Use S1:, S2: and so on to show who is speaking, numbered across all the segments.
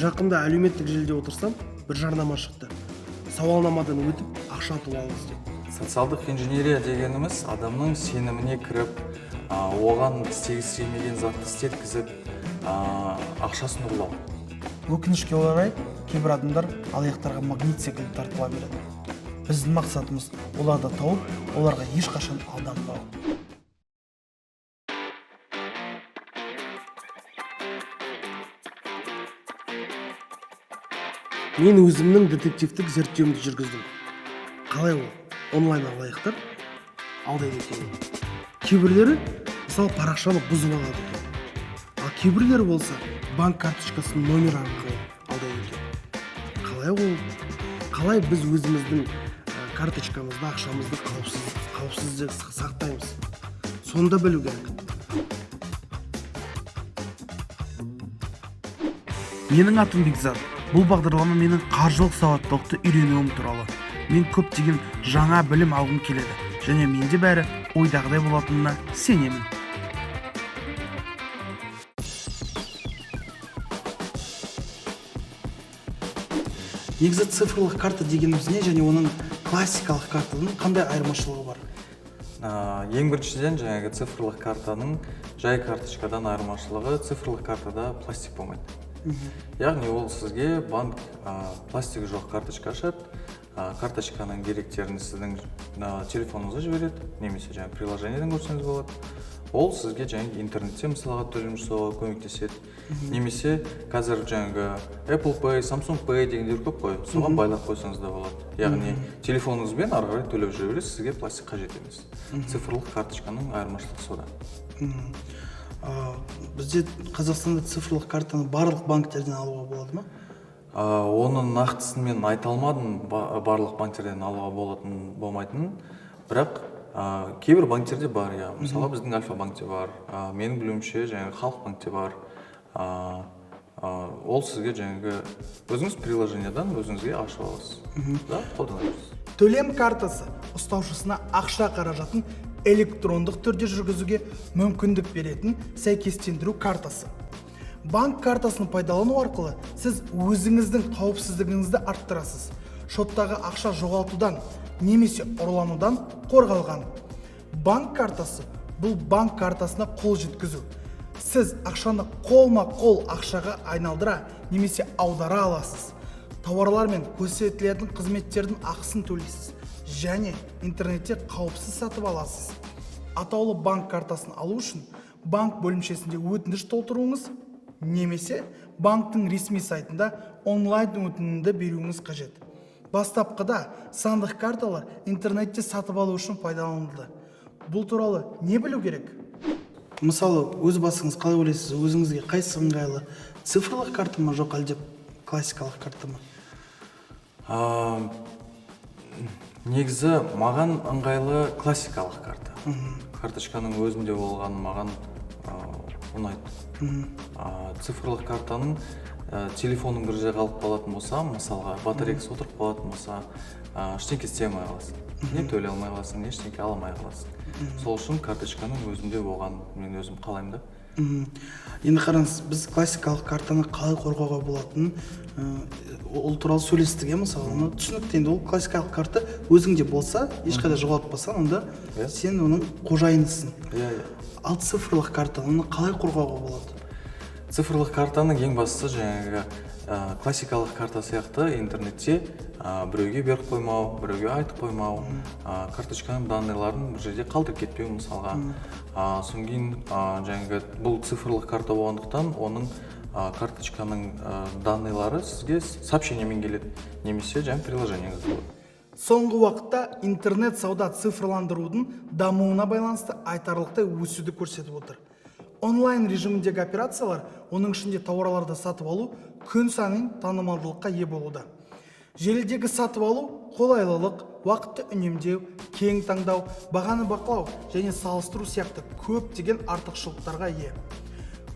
S1: жақында әлеуметтік желіде отырсам, бір жарнама шықты. Сауалнамадан өтіп, ақша ұтып алыңыз деп.
S2: Социалдық инженерия дегеніміз адамның сеніміне кіріп, оған істегісі келмеген затты істеткізіп, ақшасын ұрлау.
S3: Өкінішке орай, кейбір адамдар алаяқтарға магнит секілді тартыла береді. Біздің мақсатымыз оларды тауып, оларға ешқашан алданбау.
S1: Мен өзімнің детективтік зерттеуімді жүргіздім. Қалай ол? Онлайн алаяқтар алдайды екен. Кейбірлері мысалы парақшаны бұзып алады екен. Ал кейбірлері болса банк карточкасының номері арқылы алдайды екен. Қалай ол? Қалай біз өзіміздің карточкамызды, ақшамызды қауіпсіз сақтаймыз? Сонда білу керек.
S3: Менің атым Бекзат. Бұл бағдарлама менің қаржылық сауаттылықты үйренуім туралы. Мен көптеген жаңа білім алғым келеді, және менде бәрі ойдағыдай болатынына сенемін.
S1: Негізі цифрлық карта дегеніміз не, және оның классикалық картаның қандай айырмашылығы бар?
S2: Ең біріншіден жаңағы цифрлық картаның жай карточкадан айырмашылығы, цифрлық картада пластик болмайды. Яғни ол сізге банк пластигі жоқ карточка ашады, карточканың деректерін сіздің телефоныңызға жібереді, немесе жаңағы приложениеден көрсеңіз болады. Ол сізге жаңағы интернетте мысалға төлем жасауға көмектеседі. Немесе қазір жаңағы Apple Pay, Samsung Pay дегендер көп қой, соған байлап қойсаңыз да болады. Яғни телефоныңызбен ары қарай төлеп жүре бересіз, сізге пластик қажет емес. Цифрлық карточканың айырмашылығы сода.
S1: Бізде Қазақстанда цифрлық картаны барлық банктерден алуға болады ма?
S2: Оның нақтысын мен айта алмадым, барлық банктерден алуға болмайтынын, бірақ кейбір банктерде бар, мысалы біздің Альфа банкте бар, менің білуімше жаңағы Халық банкте бар. Ол сізге жаңағы өзіңіз приложениеден өзіңізге ашып аласыз, қолданасыз.
S3: Төлем картасы ұстаушысына ақша қаражатын электрондық түрде жүргізуге мүмкіндік беретін сәйкестендіру картасы. Банк картасын пайдалану арқылы сіз өзіңіздің қауіпсіздігіңізді арттырасыз. Шоттағы ақша жоғалтудан немесе ұрланудан қорғалған. Банк картасы бұл банк картасына қол жеткізу. Сіз ақшаны қолма-қол ақшаға айналдыра немесе аудара аласыз. Тауарлар мен көрсетілетін қызметтердің ақысын төлейсіз және интернетте қауіпсіз сатып аласыз. Атаулы банк картасын алу үшін банк бөлімшесінде өтініш толтыруыңыз немесе банктың ресми сайтында онлайн өтінімді беруіңіз қажет. Бастапқыда сандық карталар интернетте сатып алу үшін пайдаланылды. Бұл туралы не білу керек?
S1: Мысалы, өз басыңыз қалай ойлайсыз, өзіңізге қайсысы ыңғайлы? Цифрлық карта ма, жоқ әлде классикалық карта ма?
S2: Негізі маған ыңғайлы классикалық карта. Карточканың өзінде болғаны маған ұнайды. Цифрлық картаның телефонның бір жерге қалып қалатын болса, мысалға батарейкасы отырып қалатын болса, ештеңке істей алмай қаласың. Не төлей алмай қаласың, не ештеңке ала алмай қаласың. Сол үшін карточканың өзінде болған мен өзім қалаймын да.
S1: Енді қараңыз, біз классикалық картаны қалай қорғауға болатынын ол туралы сөйлестік, мысалы, түсінікті. Енді ол классикалық карта өзіңде болса, ешқайда жоғалтпасаң, онда сен оның қожайынысың. Ал цифрлық картаны оны қалай қорғауға болады?
S2: Цифрлық картаның ең бастысы жаңағы классикалық карта сияқты интернетте біреуге беріп қоймау, біреуге айтып қоймау, карточканың данныйларын бір жерде қалдырып кетпеу мысалға. Содан кейін жаңағы бұл цифрлық карта болғандықтан оның карточканың данныйлары сізге сообщениемен келеді, немесе жаңағы приложениеңіз болады.
S3: Соңғы уақытта интернет сауда цифрландырудың дамуына байланысты айтарлықтай өсуді көрсетіп отыр. Онлайн режиміндегі операциялар, оның ішінде тауарларды сатып алу, күн сайын танымалдылыққа ие болуда. Желідегі сатып алу, қолайлылық, уақытты үнемдеу, кең таңдау, бағаны бақылау және салыстыру сияқты көптеген артықшылықтарға ие.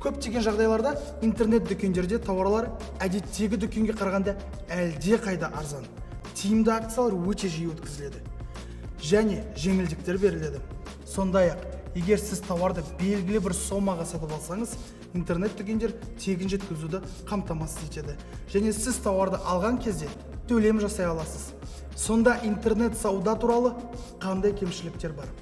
S3: Көптеген жағдайларда интернет дүкендерде тауарлар әдеттегі дүкенге қарағанда әлде қайда арзан. Тиімді акциялар өте жиі өткізіледі және жеңілдіктер беріледі. Сондай-ақ, егер сіз тауарды белгілі бір сомаға сатып алсаңыз, интернет дүкендер тегін жеткізуді қамтамасыз етеді. Және сіз тауарды алған кезде төлем жасай аласыз. Сонда интернет сауда туралы қандай кемшіліктер бар?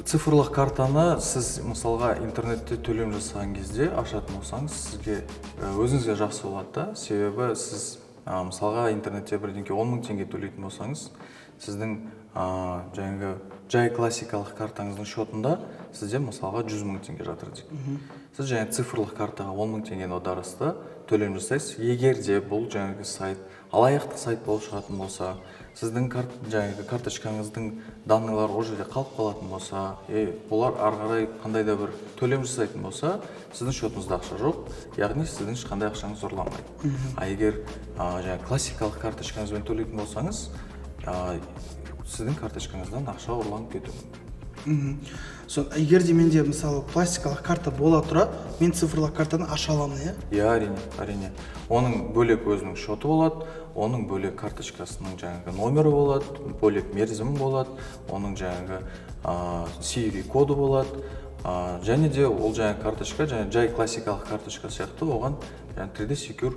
S2: Цифрлық картаны сіз мысалға интернетте төлем жасаған кезде ашатын болсаңыз, сізге өзіңізге жақсы болады да. Себебі сіз мысалға интернетте бірдеңке 10 мың теңге төлейтін болсаңыз, сіздің жаңағы жай классикалық картаңыздың шотында сізде мысалға 100 мың теңге жатыр дейік. Сіз жаңағы цифрлық картаға 10 мың теңгені аударасыз, төлем жасайсыз. Егер де бұл жаңағы сайт алаяқтық сайт болып шығатын болса, сіздің жаңағы карточкаңыздың данныйлары ол жерде қалып қалатын болса, олар ары қарай қандай да бір төлем жасайтын болса, сіздің шотыңызда ақша жоқ, яғни сіздің ешқандай ақшаңыз зорланбайды. А егер жаңағы классикалық карточкаңызбен төлейтін болсаңыз, сіздің карточкаңыздан ақша ұрланып кетуі мүмкін.
S3: Егер де менде мысалы пластикалық карта бола тұра, мен цифрлық картаны аша аламын, иә?
S2: Иә, әрине. Оның бөлек өзінің шоты болады, оның бөлек карточкасының жаңағы номері болады, бөлек мерзімі болады, оның жаңағы CVV коды болады. Және де ол жаңағы карточка, жай классикалық карточка сияқты, оған 3D Secure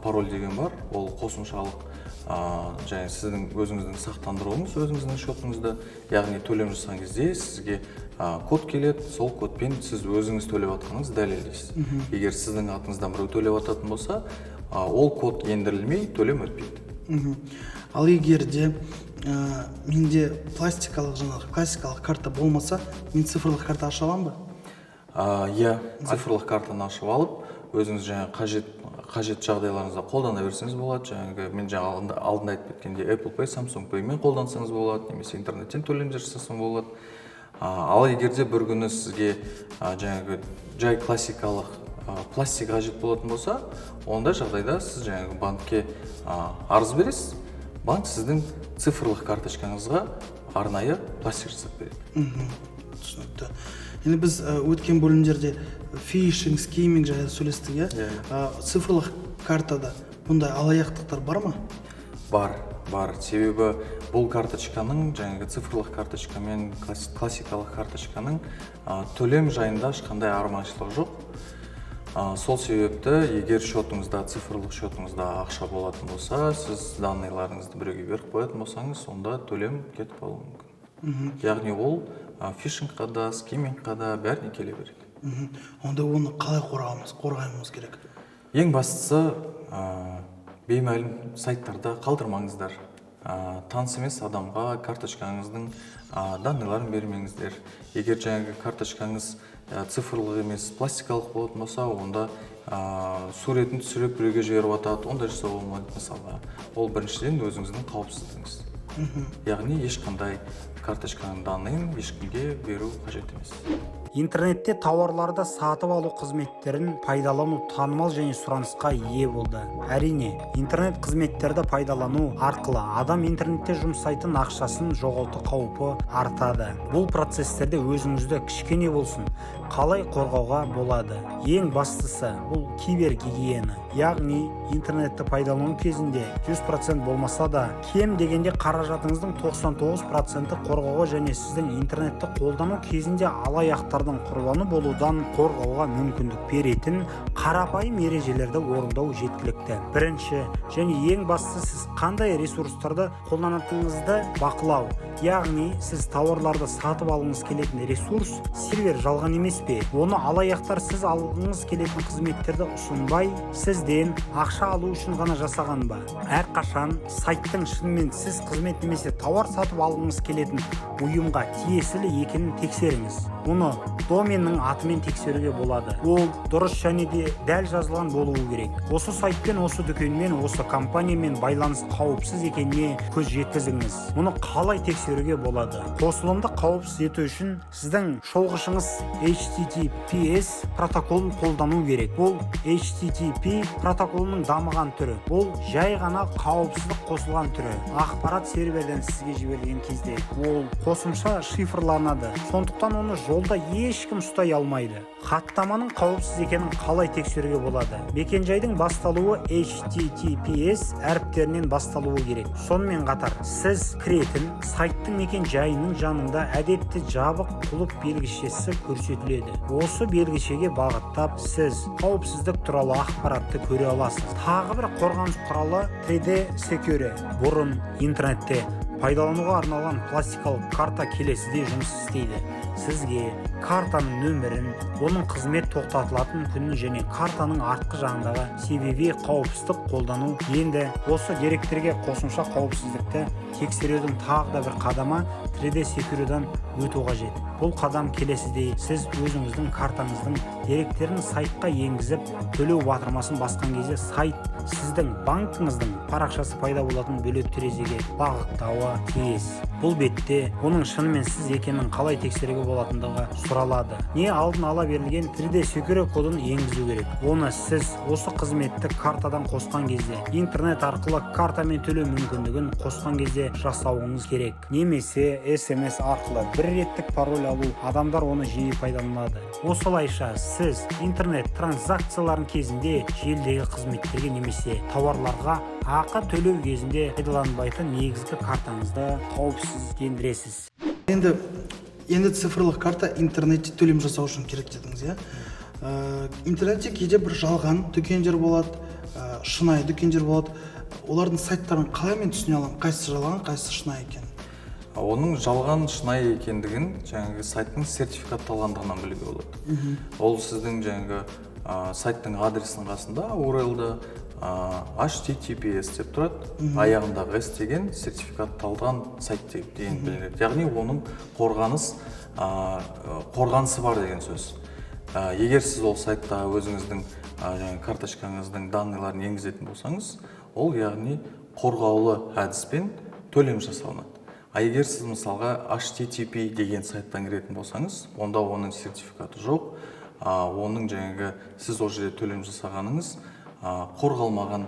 S2: пароль деген бар. Ол қосымшалық және сіздің өзіңіздің сақтандыруыңыз өзіңіздің шотыңызда, яғни төлем жасаған кезде сізге код келеді, сол кодпен сіз өзіңіз төлеп жатқаныңызды дәлелдейсіз. Егер сіздің атыңыздан біреу төлеп жататын болса, ол код ендірілмей төлем өтпейді.
S3: Ал егер де менде пластикалық жаңағы классикалық карта болмаса, мен цифрлық карта аша аламын ба?
S2: Иә, цифрлық картаны ашып алып, өзіңіз жаңағы қажет жағдайларыңызда қолдана берсеңіз болады. Жаңағы мен алдында айтып кеткенде Apple Pay, Samsung Pay мен қолдансаңыз болады, немесе интернеттен төлем жасасаңыз болады. Ал егер де бір күні сізге жаңағы жай классикалық пластик қажет болатын болса, ондай жағдайда сіз жаңағы банкке арыз бересіз. Банк сіздің цифрлық карточкаңызға арнайы пластик жасап береді.
S3: Түсінікті. Енді біз өткен бөлімдерде фишинг, скиминг жайлы сөйлестік, иә? Цифрлық картада бұндай алаяқтықтар бар ма?
S2: Бар. Себебі бұл карточканың, жаңағы цифрлық карточка мен классикалық карточканың төлем жайында ешқандай айырмашылығы жоқ. Сол себепті, егер шотыңызда, цифрлық шотыңызда ақша болатын болса, сіз данныйларыңызды біреуге беріп қоятын болсаңыз, онда төлем кетіп қалуы мүмкін. Яғни ол фишингқа да, скимингқа да бәріне келе береді.
S3: Онда оны қалай қорғаймыз керек?
S2: Ең бастысы, беймәлім сайттарда қалдырмаңыздар. Таныс емес адамға карточкаңыздың данныйларын бермеңіздер. Егер жаңағы карточкаңыз цифрлық емес, пластикалық болатын болса, онда суретін түсіріп біреуге жіберіп атады, ондай жасауға болмайды мысалға. Ол біріншіден өзіңіздің қауіпсіздігіңіз. Яғни ешқандай карточканың данныйын ешкімге беру қажет емес.
S4: Интернетте тауарларды сатып алу қызметтерін пайдалану танымал және сұранысқа ие болды. Әрине, интернет қызметтерді пайдалану арқылы адам интернетте жұмсайтын ақшасын жоғалту қаупі артады. Бұл процестерде өзіңізді кішкене болсын қалай қорғауға болады? Ең бастысы бұл кибергигиена. Яғни интернетті пайдалану кезінде 100% болмаса да, кем дегенде қаражатыңыздың 99% қорғауға және сіздің интернетті қолдану кезінде алаяқтардың құрбаны болудан қорғауға мүмкіндік беретін қарапайым ережелерді орындау жеткілікті. Бірінші және ең бастысы сіз қандай ресурстарды қолданатыныңызды бақылау. Яғни сіз тауарларды сатып алғыңыз келетін ресурс, сервер жалған емес пе? Оны алаяқтар сіз алғыңыз келетін қызметтерді ұсынбай, сізден ақша алу үшін ғана жасаған ба? Әрқашан сайттың шынымен сіз қызмет немесе тауар сатып алғыңыз келетін ұйымға тиесілі екенін тексеріңіз. Оны доменнің атымен тексеруге болады. Ол дұрыс және де дәл жазылған болуы керек. Осы сайтпен, осы дүкенмен, осы компаниямен байланыс қауіпсіз екеніне көз жеткізіңіз. Мұны қалай тексеруге болады? Қосылымды қауіпсіз ету үшін сіздің шолғышыңыз HTTPS протоколын қолдану керек. Бұл HTTP протоколының дамыған түрі. Бұл жай ғана қауіпсіздік қосылған түрі. Ақпарат серверден сізге жіберілген кезде ол қосымша шифрланады. Сондықтан оны жолда ешкім ұстай алмайды. Хаттаманың қауіпсіз екенін қалай тексеруге болады? Мекенжайдың басталуы HTTPS әріптерінен басталуы керек. Сонымен қатар сіз кіретін сайттың мекенжайының жанында әдетте жабық құлып белгішесі көрсетіледі. Осы белгішеге бағыттап сіз қауіпсіздік туралы ақпаратты көре аласыз. Тағы бір қорғаныс құралы 3D Secure. Бұрын интернетте пайдалануға арналған пластикалық карта келесідей жұмыс істейді. Сізге картаның нөмірін, оның қызмет тоқтатылатын күнін және картаның артқы жағындағы себеби қауіпсіздік қолдану. Енді осы деректерге қосымша қауіпсіздікті тексерудің тағы да бір қадамы 3D Secure'дан өту қажет. Бұл қадам келесідей: сіз өзіңіздің картаңыздың деректерін сайтқа енгізіп, төлеу батырмасын басқан кезде сайт сіздің банкіңіздің парақшасы пайда болатын бөлек терезеге бағыттауы тиіс. Бұл бетте оның шынымен сіз екенін қалай тексеруге болатындығы сұралады. Не алдын ала берілген 3D Secure кодын енгізу керек. Оны сіз осы қызметті картадан қосқан кезде, интернет арқылы картамен төлеу мүмкіндігін қосқан кезде жасауыңыз керек. Немесе SMS арқылы бір реттік пароль алу, адамдар оны жиі пайдаланады. Осылайша сіз интернет транзакцияларын кезінде желідегі қызметтерге немесе тауарларға ақы төлеу кезінде пайдаланбайтын негізгі картаңызды қауіпсіздендіресіз.
S3: Енді цифрлық карта интернетте төлем жасау үшін керек дедіңіз, иә? Интернетте кейде бір жалған дүкендер болады, шынайы дүкендер болады. Олардың сайттарын қалай мен түсіне аламын? Қайсысы жалған, қайсысы шынайы екен?
S2: Оның жалған шынайы екендігін жаңағы сайттың сертификатталғандығынан білуге болады. Ол сіздің жаңағы сайттың адресінің қасында URL-ды HTTPS деп тұрады. Аяғындағы S деген сертификатталған сайт деген білінеді. Яғни оның қорғанысы бар деген сөз. Егер сіз ол сайтта өзіңіздің карточкаңыздың данныйларын енгізетін болсаңыз, ол яғни қорғаулы әдіспен төлем жасалынады. Егер сіз мысалға HTTP деген сайттан кіретін болсаңыз, онда оның сертификаты жоқ. Оның сіз ол жерде төлем жасағаныңыз қорғалмаған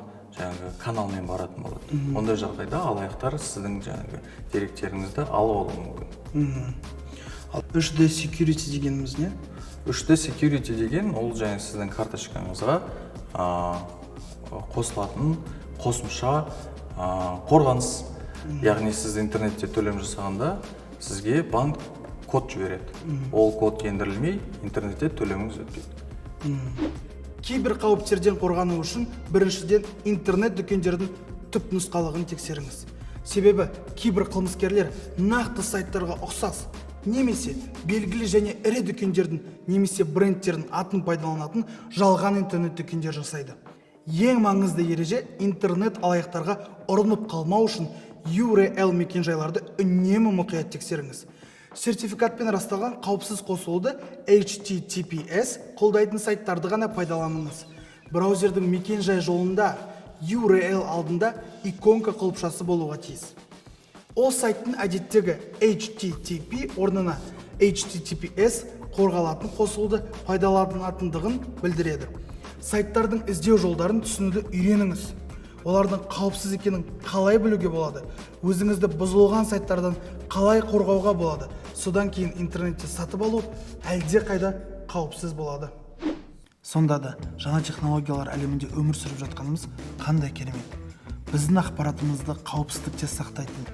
S2: каналмен баратын болады. Ондай жағдайда алаяқтар сіздің деректеріңізді алып алуы мүмкін.
S3: 3D Security дегеніміз не?
S2: 3D Security деген ол сіздің карточкаңызға қосылатын қосымша қорғаныс. Яғни сіз интернетте төлем жасағанда сізге банк код жібереді. Ол код ендірілмей, интернетте төлеміңіз өтпейді.
S3: Кейбір қауіптерден қорғану үшін біріншіден интернет дүкендердің түп нұсқалығын тексеріңіз. Себебі кейбір қылмыскерлер нақты сайттарға ұқсас, немесе белгілі және ірі дүкендердің немесе брендтердің атын пайдаланатын жалған интернет дүкендер жасайды. Ең маңызды ереже интернет алаяқтарға ұрынып қалмау үшін URL мекенжайларды үнемі мұқият тексеріңіз. Сертификатпен расталған қауіпсіз қосылуды HTTPS қолдайтын сайттарды ғана пайдаланыңыз. Браузердің мекенжай жолында URL алдында иконка құлыпшасы болуға тиіс. Ол сайттың әдеттегі HTTP орнына HTTPS қорғалатын қосылуды пайдаланатындығын білдіреді. Сайттардың іздеу жолдарын түсінуді үйреніңіз. Олардың қауіпсіз екенін қалай білуге болады? Өзіңізді бұзылған сайттардан қалай қорғауға болады? Содан кейін интернетте сатып алу әлде қайда қауіпсіз болады. Сонда да жаңа технологиялар әлемінде өмір сүріп жатқанымыз қандай керемет. Біздің ақпаратымызды қауіпсіздікте сақтайтын,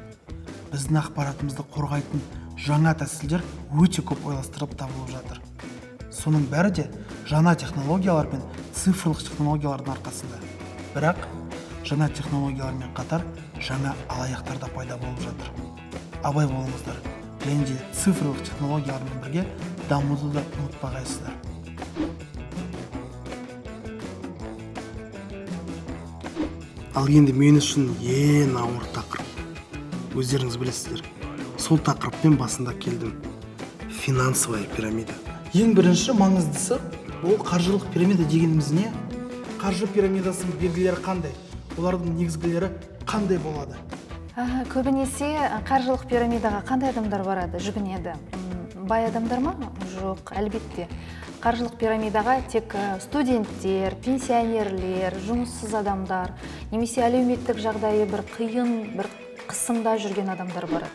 S3: біздің ақпаратымызды қорғайтын жаңа тәсілдер өте көп ойластырып табылып жатыр. Соның бәрі де жаңа технологиялар мен цифрлық технологиялардың арқасында. Бірақ жаңа технологиялармен қатар жаңа алаяқтар да пайда болып жатыр. Абай болыңыздар, және де цифрлық технологиялармен бірге дамуды да ұмытпағайсыздар. Ал енді мен үшін ең ауыр тақырып. Өздеріңіз білесіздер, сол тақырыппен басында келдім. Финансовая пирамида. Ең бірінші маңыздысы бұл қаржылық пирамида дегеніміз не? Қаржы пирамидасының белгілері қандай? Олардың негізгілері қандай болады?
S5: Көбінесе қаржылық пирамидаға қандай адамдар барады, жүгінеді? Бай адамдар ма? Жоқ, әлбетте. Қаржылық пирамидаға тек студенттер, пенсионерлер, жұмыссыз адамдар, немесе әлеуметтік жағдайы бір қиын, бір қысымда жүрген адамдар барады.